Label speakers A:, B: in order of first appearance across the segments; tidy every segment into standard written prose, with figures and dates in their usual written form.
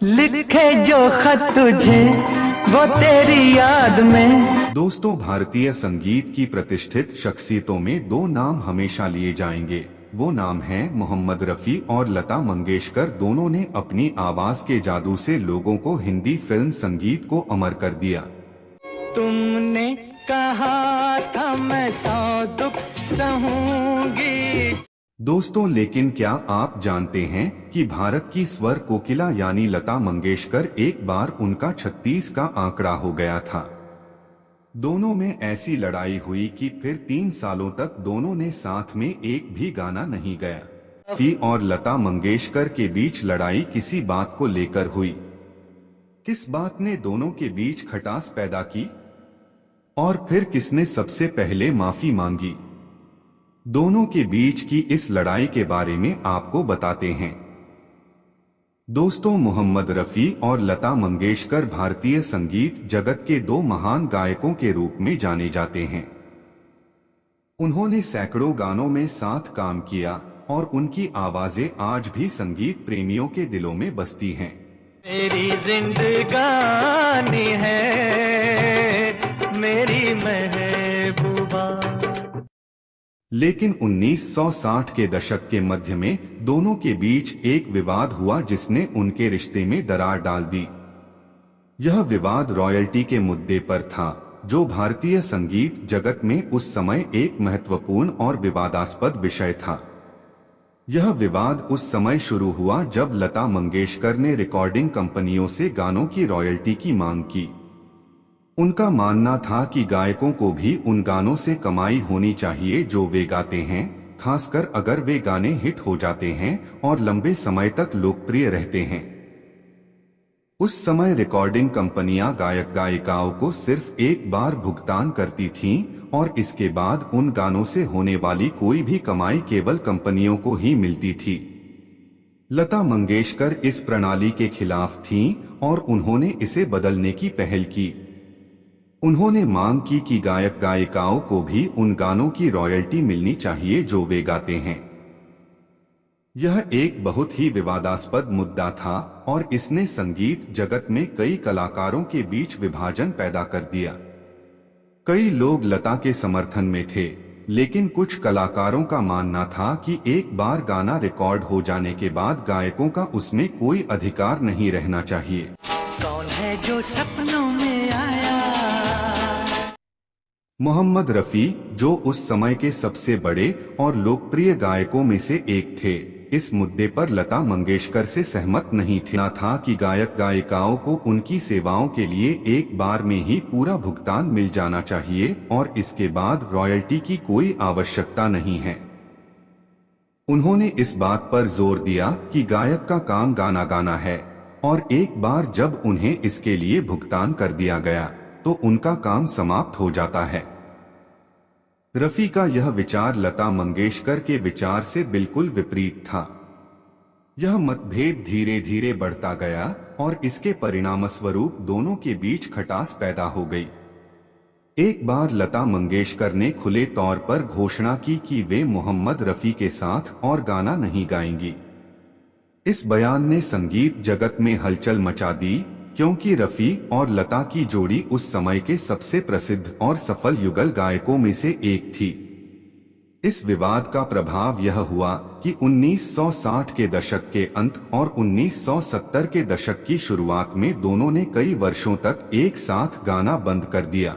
A: लिखे जो खत तुझे वो तेरी याद में।
B: दोस्तों, भारतीय संगीत की प्रतिष्ठित शख्सियतों में दो नाम हमेशा लिए जाएंगे। वो नाम हैं मोहम्मद रफी और लता मंगेशकर। दोनों ने अपनी आवाज के जादू से लोगों को हिंदी फिल्म संगीत को अमर कर दिया।
A: तुमने कहा था मैं 100 दुख सहूंगी।
B: दोस्तों, लेकिन क्या आप जानते हैं कि भारत की स्वर कोकिला यानी लता मंगेशकर एक बार उनका 36 का आंकड़ा हो गया था। दोनों में ऐसी लड़ाई हुई कि फिर 3 सालों तक दोनों ने साथ में एक भी गाना नहीं गाया। रफी और लता मंगेशकर के बीच लड़ाई किसी बात को लेकर हुई। किस बात ने दोनों के बीच खटास पैदा की और फिर किसने सबसे पहले माफी मांगी? दोनों के बीच की इस लड़ाई के बारे में आपको बताते हैं। दोस्तों, मोहम्मद रफी और लता मंगेशकर भारतीय संगीत जगत के दो महान गायकों के रूप में जाने जाते हैं। उन्होंने सैकड़ों गानों में साथ काम किया और उनकी आवाजें आज भी संगीत प्रेमियों के दिलों में बसती हैं।
A: मेरी जिंदगानी है मेरी महबूबा।
B: लेकिन 1960 के दशक के मध्य में दोनों के बीच एक विवाद हुआ जिसने उनके रिश्ते में दरार डाल दी। यह विवाद रॉयल्टी के मुद्दे पर था, जो भारतीय संगीत जगत में उस समय एक महत्वपूर्ण और विवादास्पद विषय था। यह विवाद उस समय शुरू हुआ जब लता मंगेशकर ने रिकॉर्डिंग कंपनियों से गानों की रॉयल्टी की मांग की। उनका मानना था कि गायकों को भी उन गानों से कमाई होनी चाहिए जो वे गाते हैं, खासकर अगर वे गाने हिट हो जाते हैं और लंबे समय तक लोकप्रिय रहते हैं। उस समय रिकॉर्डिंग कंपनियां गायक गायिकाओं को सिर्फ एक बार भुगतान करती थीं और इसके बाद उन गानों से होने वाली कोई भी कमाई केवल कंपनियों को ही मिलती थी। लता मंगेशकर इस प्रणाली के खिलाफ थीं और उन्होंने इसे बदलने की पहल की। उन्होंने मांग की कि गायक गायिकाओं को भी उन गानों की रॉयल्टी मिलनी चाहिए जो वे गाते हैं। यह एक बहुत ही विवादास्पद मुद्दा था और इसने संगीत जगत में कई कलाकारों के बीच विभाजन पैदा कर दिया। कई लोग लता के समर्थन में थे, लेकिन कुछ कलाकारों का मानना था कि एक बार गाना रिकॉर्ड हो जाने के बाद गायकों का उसमें कोई अधिकार नहीं रहना चाहिए।
A: कौन है जो सपनों में आया?
B: मोहम्मद रफी, जो उस समय के सबसे बड़े और लोकप्रिय गायकों में से एक थे, इस मुद्दे पर लता मंगेशकर से सहमत नहीं था कि गायक गायिकाओं को उनकी सेवाओं के लिए एक बार में ही पूरा भुगतान मिल जाना चाहिए और इसके बाद रॉयल्टी की कोई आवश्यकता नहीं है। उन्होंने इस बात पर जोर दिया कि गायक का काम गाना गाना है और एक बार जब उन्हें इसके लिए भुगतान कर दिया गया तो उनका काम समाप्त हो जाता है। रफी का यह विचार लता मंगेशकर के विचार से बिल्कुल विपरीत था। यह मतभेद धीरे धीरे बढ़ता गया और इसके परिणामस्वरूप दोनों के बीच खटास पैदा हो गई। एक बार लता मंगेशकर ने खुले तौर पर घोषणा की कि वे मोहम्मद रफी के साथ और गाना नहीं गाएंगी। इस बयान ने संगीत जगत में हलचल मचा दी, क्योंकि रफी और लता की जोड़ी उस समय के सबसे प्रसिद्ध और सफल युगल गायकों में से एक थी। इस विवाद का प्रभाव यह हुआ कि 1960 के दशक के अंत और 1970 के दशक की शुरुआत में दोनों ने कई वर्षों तक एक साथ गाना बंद कर दिया।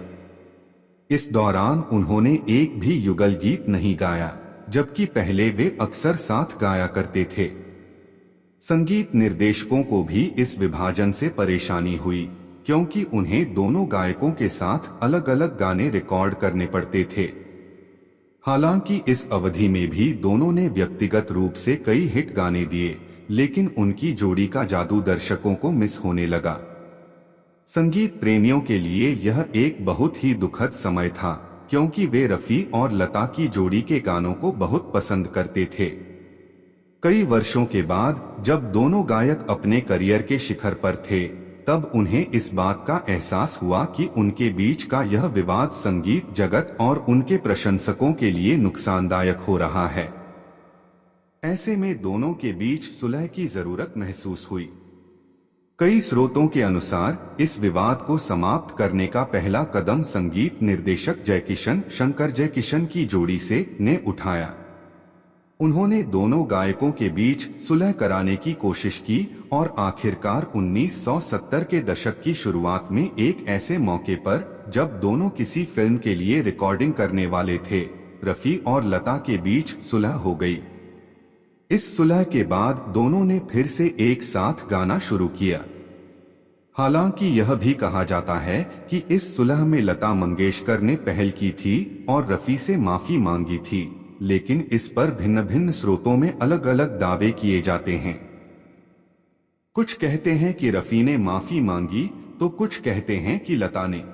B: इस दौरान उन्होंने एक भी युगल गीत नहीं गाया, जबकि पहले वे अक्सर साथ गाया करते थे। संगीत निर्देशकों को भी इस विभाजन से परेशानी हुई, क्योंकि उन्हें दोनों गायकों के साथ अलग अलग गाने रिकॉर्ड करने पड़ते थे। हालांकि इस अवधि में भी दोनों ने व्यक्तिगत रूप से कई हिट गाने दिए, लेकिन उनकी जोड़ी का जादू दर्शकों को मिस होने लगा। संगीत प्रेमियों के लिए यह एक बहुत ही दुखद समय था, क्योंकि वे रफी और लता की जोड़ी के गानों को बहुत पसंद करते थे। कई वर्षों के बाद जब दोनों गायक अपने करियर के शिखर पर थे, तब उन्हें इस बात का एहसास हुआ कि उनके बीच का यह विवाद संगीत जगत और उनके प्रशंसकों के लिए नुकसानदायक हो रहा है। ऐसे में दोनों के बीच सुलह की जरूरत महसूस हुई। कई स्रोतों के अनुसार इस विवाद को समाप्त करने का पहला कदम संगीत निर्देशक जयकिशन शंकर जयकिशन की जोड़ी से ने उठाया। उन्होंने दोनों गायकों के बीच सुलह कराने की कोशिश की और आखिरकार 1970 के दशक की शुरुआत में एक ऐसे मौके पर जब दोनों किसी फिल्म के लिए रिकॉर्डिंग करने वाले थे, रफी और लता के बीच सुलह हो गई। इस सुलह के बाद दोनों ने फिर से एक साथ गाना शुरू किया। हालांकि यह भी कहा जाता है कि इस सुलह में लता मंगेशकर ने पहल की थी और रफी से माफी मांगी थी, लेकिन इस पर भिन्न भिन्न स्रोतों में अलग अलग दावे किए जाते हैं। कुछ कहते हैं कि रफी ने माफी मांगी तो कुछ कहते हैं कि लता ने।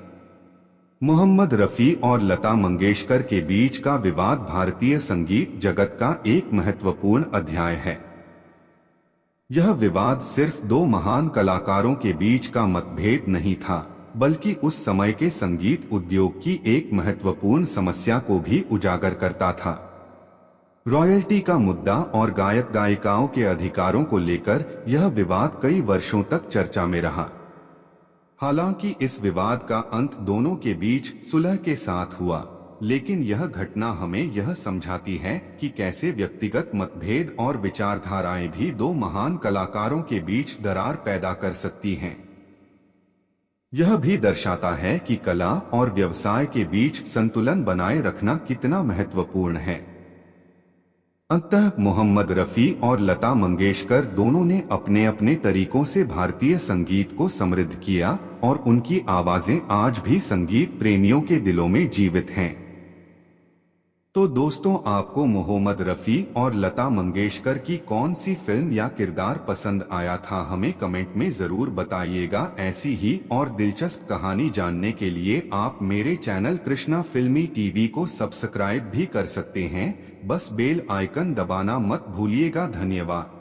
B: मोहम्मद रफी और लता मंगेशकर के बीच का विवाद भारतीय संगीत जगत का एक महत्वपूर्ण अध्याय है। यह विवाद सिर्फ दो महान कलाकारों के बीच का मतभेद नहीं था, बल्कि उस समय के संगीत उद्योग की एक महत्वपूर्ण समस्या को भी उजागर करता था। रॉयल्टी का मुद्दा और गायक गायिकाओं के अधिकारों को लेकर यह विवाद कई वर्षों तक चर्चा में रहा। हालांकि इस विवाद का अंत दोनों के बीच सुलह के साथ हुआ, लेकिन यह घटना हमें यह समझाती है कि कैसे व्यक्तिगत मतभेद और विचारधाराएं भी दो महान कलाकारों के बीच दरार पैदा कर सकती हैं। यह भी दर्शाता है कि कला और व्यवसाय के बीच संतुलन बनाए रखना कितना महत्वपूर्ण है। अंततः मोहम्मद रफी और लता मंगेशकर दोनों ने अपने अपने तरीकों से भारतीय संगीत को समृद्ध किया और उनकी आवाजें आज भी संगीत प्रेमियों के दिलों में जीवित हैं। तो दोस्तों, आपको मोहम्मद रफी और लता मंगेशकर की कौन सी फिल्म या किरदार पसंद आया था, हमें कमेंट में जरूर बताइएगा। ऐसी ही और दिलचस्प कहानी जानने के लिए आप मेरे चैनल कृष्णा फिल्मी टीवी को सब्सक्राइब भी कर सकते हैं। बस बेल आइकन दबाना मत भूलिएगा। धन्यवाद।